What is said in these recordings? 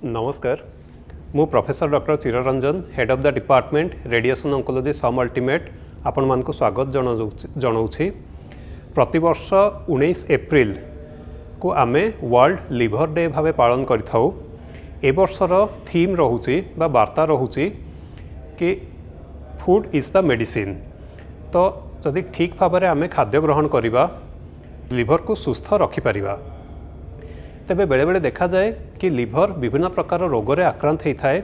नमस्कार मु professor doctor Chiranjan head of the department radiation oncology SUM Ultimate आपण मान स्वागत जनाऊँगी। प्रतिवर्ष 19 एप्रिल को आमे वर्ल्ड लिवर डे भाव पालन करिथाउ। ए वर्षर थीम रहुची बा वार्ता रहुची कि फूड इज द मेडिसिन। तो जदि ठीक भाव में आमे खाद्य ग्रहण करिबा लिवर को सुस्थ रखिपारिबा। तेबे बेले बेले देखा जाए कि लिवर विभिन्न प्रकार रोग रे आक्रांत होता है।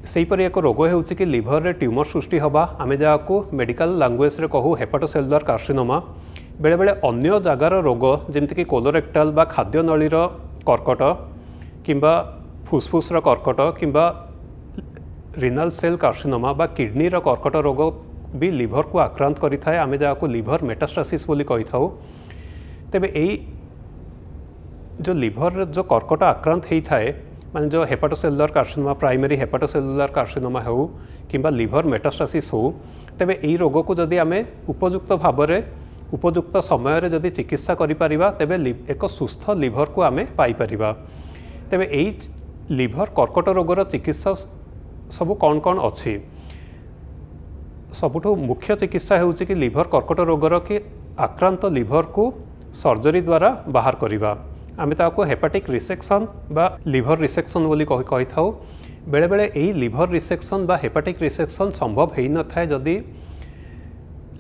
सेहीपरि एक रोग होउछि कि लिवर रे ट्यूमर सृष्टि हवा आमे जाको मेडिकल लैंग्वेज रे कहू हेपाटोसेलुलर कार्सिनोमा। बेले बेले अन्य जगार रोग जेमति कि कोलोरेक्टल बा खाद्य नळीर कर्कट किंबा फुसफुस कर्कट किंबा रिनल सेल कार्सिनोमा बा किडनी रो कर्कट रोग भी लिवर को आक्रांत करिथाय। आमे जाको लिवर मेटास्टासिस बोली कहिथाउ। तेबे एई जो लिवर जो कर्कट आक्रांत होता है माने जो hepatocellular carcinoma primary hepatocellular carcinoma हो किंबा लिवर मेटास्टासिस हो, तेबे एई रोग को जदि आमे उपयुक्त भाव में उपयुक्त समय रे जदि चिकित्सा करि परिबा तेबे एक सुस्थ लिवर को आमे पाई परिबा। तेबे एई लिवर कर्कट रोगर चिकित्सा सब कौन कौन अच्छी। सबुठु मुख्य चिकित्सा होउछि कि लिवर कर्कट रोगर के आक्रांत लिवर को सर्जरी द्वारा बाहर करिबा। आमे ताको हेपाटिक रिसेक्शन बा लिवर रिसेक्शन बोली कहि थाउ। बेले बेले एही लिवर रिसेक्शन बा हेपाटिक रिसेक्शन संभव हेई न थाए जदि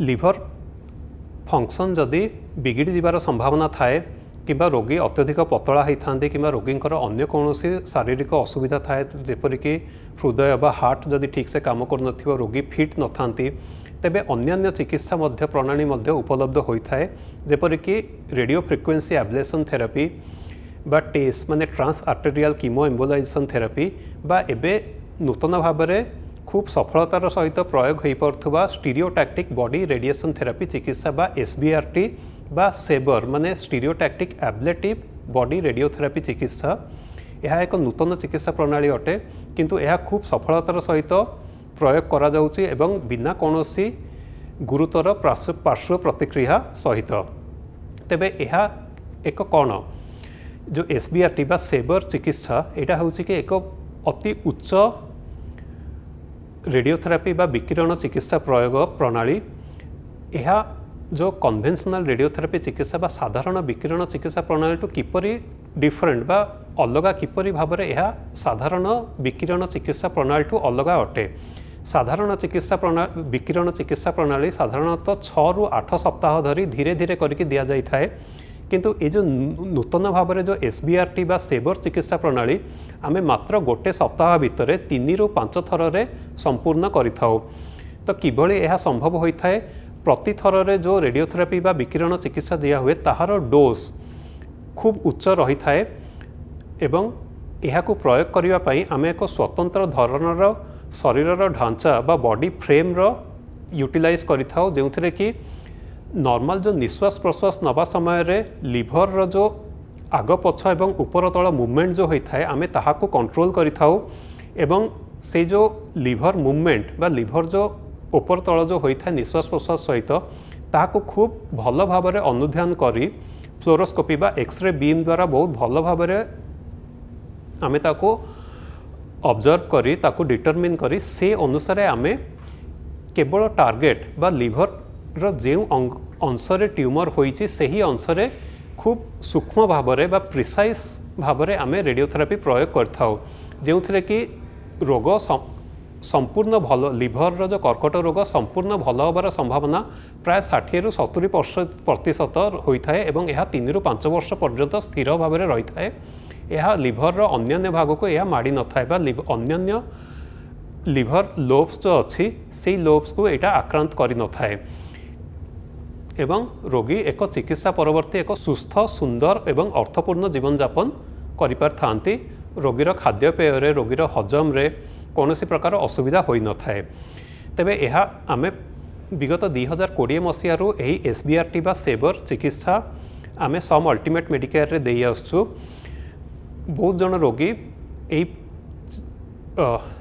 लिवर फंक्शन जदि बिगिड़ी जिबार संभावना थाए किंबा रोगी अत्यधिक पतला होई थांदे किंबा रोगींकर अन्य कौनसी शारीरिक असुविधा थाए जेपरिक हृदय बा हार्ट जदि ठीक से काम कर नथिबो रोगी फिट न थांती तेबे अन्यान्य चिकित्सा मध्य प्रणाली मध्य उपलब्ध होता है जेपरिक रेडियो फ्रिक्वेंसी एब्लेशन थेरापी बा टेस माने trans arterial chemoembolisation therapy बा एबे नूतन भाव में खूब सफलतार सहित प्रयोग हो पारुवा स्टीरियोटैक्टिक बॉडी रेडिएशन थेरापी चिकित्सा बा एसबीआरटी बा सेबर माने स्टीरियोटैक्टिक एब्लेटिव बॉडी रेडियोथेरापी चिकित्सा। यह एक नूतन चिकित्सा प्रणाली अटे किंतु यह खूब सफलतार सहित प्रयोग करा जाउची एवं बिना कौनसी गुरुतर पार्श्व प्रतिक्रिया सहित। तेबे यह एक कौन जो एसबीआरटी बा सेबर चिकित्सा यहाँ हूँ कि एक अति उच्च रेडियोथेरापी बा विकिरण चिकित्सा प्रयोग प्रणाली। यह जो कन्वेंशनल रेडियोथेरापी चिकित्सा बा साधारण विकिरण चिकित्सा प्रणाली टू किपरि डिफरेंट बा अलगा किपरि भाव में यह साधारण विकिरण चिकित्सा प्रणाली टू अलगा अटे। साधारण चिकित्सा प्रणाली विकिरण चिकित्सा प्रणाली साधारणतः 6 ରୁ 8 सप्ताह धरी धीरे धीरे करके दिया जाई थाए किंतु ये जो नूतन भाव में जो एसबीआरटी बा सेबर चिकित्सा प्रणाली आमे मात्र गोटे सप्ताह भितर 3 ରୁ 5 थर रे संपूर्ण करिथाउ। तो किभली यह संभव होता है प्रति थर रे जो रेडियोथेरापी बा विकिरण चिकित्सा दिया हुए ताहार डोज खूब उच्च रही थाए एवं यह को प्रयोग करने पाई आमे एक स्वतंत्र धरणर शरीर ढांचा बा बॉडी फ्रेम रो यूटिलाइज करिथाउ जो थे कि नॉर्मल जो निश्वास प्रश्वास नवा समय रे लिवर रो जो आग पछ एवं ऊपर तल मूवमेंट जो होता है आमे ताहा को कंट्रोल करिथाउ एवं से जो लिवर मूवमेंट बा लिवर जो ऊपर तल जो होता है निश्वास प्रश्वास सहित ताहा खूब भल भाव में अनुध्यान करी फ्लोरोस्कोपी बा एक्सरे बीम द्वारा बहुत भल भाव में आमे ताको ऑब्जर्व करी ताको डिटरमिन करी से अनुसार आमे केवल टार्गेट बा लिवर रो जो अंशरे ट्यूमर होइछि सेही अंशरे खूब सूक्ष्म भाव में बा प्रिसाइज भाव में आमे रेडियोथेरापी प्रयोग करथाउ जो थे कि रोग संपूर्ण भल लिवर जो कर्कट रोग संपूर्ण भल होबार संभावना प्राय 60 ରୁ 70% होता है एवं यह 3 ରୁ 5 वर्ष पर्यंत स्थिर भाव में रही है। यह लिवर अन्य भाग को यह माड़ी न था अन्य लिवर लोब्स जो अच्छी से लोब्स को यहाँ आक्रांत कर न था एवं रोगी एक चिकित्सा परवर्ती एक सुस्थ सुंदर एवं अर्थपूर्ण जीवन यापन करि रोगीर खाद्यपेय रोगीर हजम रे कौन प्रकार असुविधा हो न था। तेबे यह आमे विगत 2020 मसीह यही एसबीआरटी बा सेबर चिकित्सा आमे सम अल्टीमेट मेडिकेयर रे देई आसछु। बहुत जन रोगी यही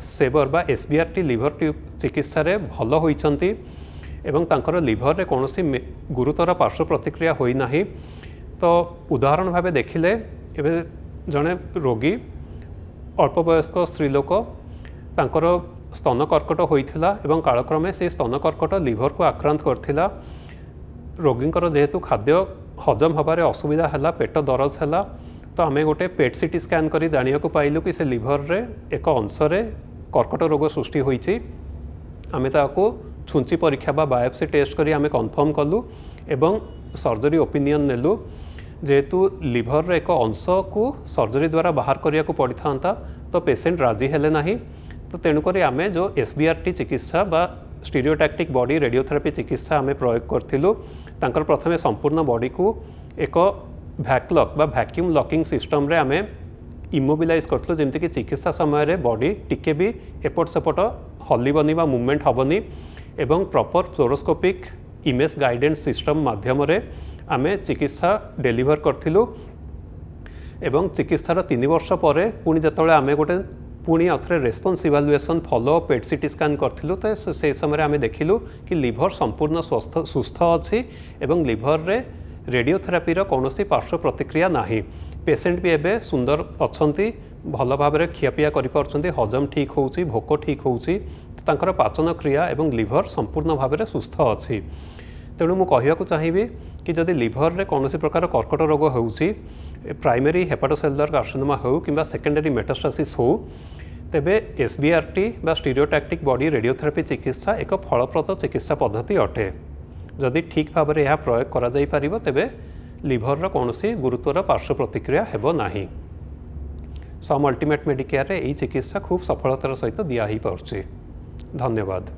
सेबर बा एसबीआरटी लिवर ट्यूब चिकित्सा रे भल होइछंती एवं तांकर लिवर रे कौनसी गुरुतर पार्श्व प्रतिक्रिया होई नाही। तो उदाहरण भावे देखिले एबे जने रोगी अल्प वयस्क स्त्री लोक तांकर स्तन कर्कट होइथिला एवं कालक्रमे से स्तन कर्कट लिभर को आक्रांत करथिला। रोगींकर जेहेतु खाद्य हजम हबारे असुविधा हैला, पेट दरज हैला, तो आमे गोटे पेट सीटी स्कैन करी जानिया को पाइलु कि से लिभर रे एक अंश रे कर्कट रोग सृष्टि होइछि। आमे ताको छुंची परीक्षा बा बायोप्सी टेस्ट करी आमे कन्फर्म कलु एवं सर्जरी ओपिनियन नेलु। जेहेतु लिभर रे एक अंश को सर्जरी द्वारा बाहर करिया को पड़ी था, तो पेशेंट राजी हेले नाही। तो तेणुक आमे जो SBRT चिकित्सा बा स्टीरियोटैक्टिक बॉडी रेडियोथेरापी चिकित्सा आमे प्रयोग करथिलु। तांकर प्रथमे संपूर्ण बॉडी को एक भैक्लॉक बा वैक्यूम लॉकिंग सिस्टम रे आमे इमोबिलाइज करथिलु, जेमति कि चिकित्सा समय रे बॉडी टिके भी एपट सेपट हलिबनी बा मूवमेंट हबनी एवं proper fluoroscopic image guidance system माध्यम रे आमे चिकित्सा डेलीवर करथिलु। एवं चिकित्सार 3 वर्ष पर पुणी जतबेले आमे गोटे पुणी आउथरे रेस्पॉन्स इवालुएशन फॉलो पेट सीटी स्कैन करथिलु, तो से समय आमे देखिलु कि लिभर संपूर्ण सुस्थ अछि एवं लिभर रे रेडियोथेरापी रो कोनोसी पार्श्व प्रतिक्रिया नाही। पेशेंट भी एबे सुंदर अछंती, भल भाबरे खियापिया करि पारछंती, हजम ठीक होउची, भोक ठीक होउची, तांकर पाचन क्रिया एवं लिभर संपूर्ण भाबरे सुस्थ अछि। तेणु मु कहियाकु चाहिबी कि जदि लिभर रे कोनोसी प्रकार कर्कट रोग होउची, प्राइमरी हेपाटोसेलुलर कार्सिनोमा हो किंबा सेकेंडरी मेटास्टासिस हो, तेबे SBRT बा स्टीरियोटैक्टिक बॉडी रेडियोथेरापी चिकित्सा एक फलप्रद चिकित्सा पद्धति अटे। जदि ठीक भाव में यह प्रयोग करा जाई परिबो, तेबे लिभर रो कोनोसी गुरुतर पार्श्व प्रतिक्रिया हेबो नाही। सम अल्टीमेट मेडिकेयर रे एही चिकित्सा खूब सफलतार सहित दिया ही पारुछि। धन्यवाद।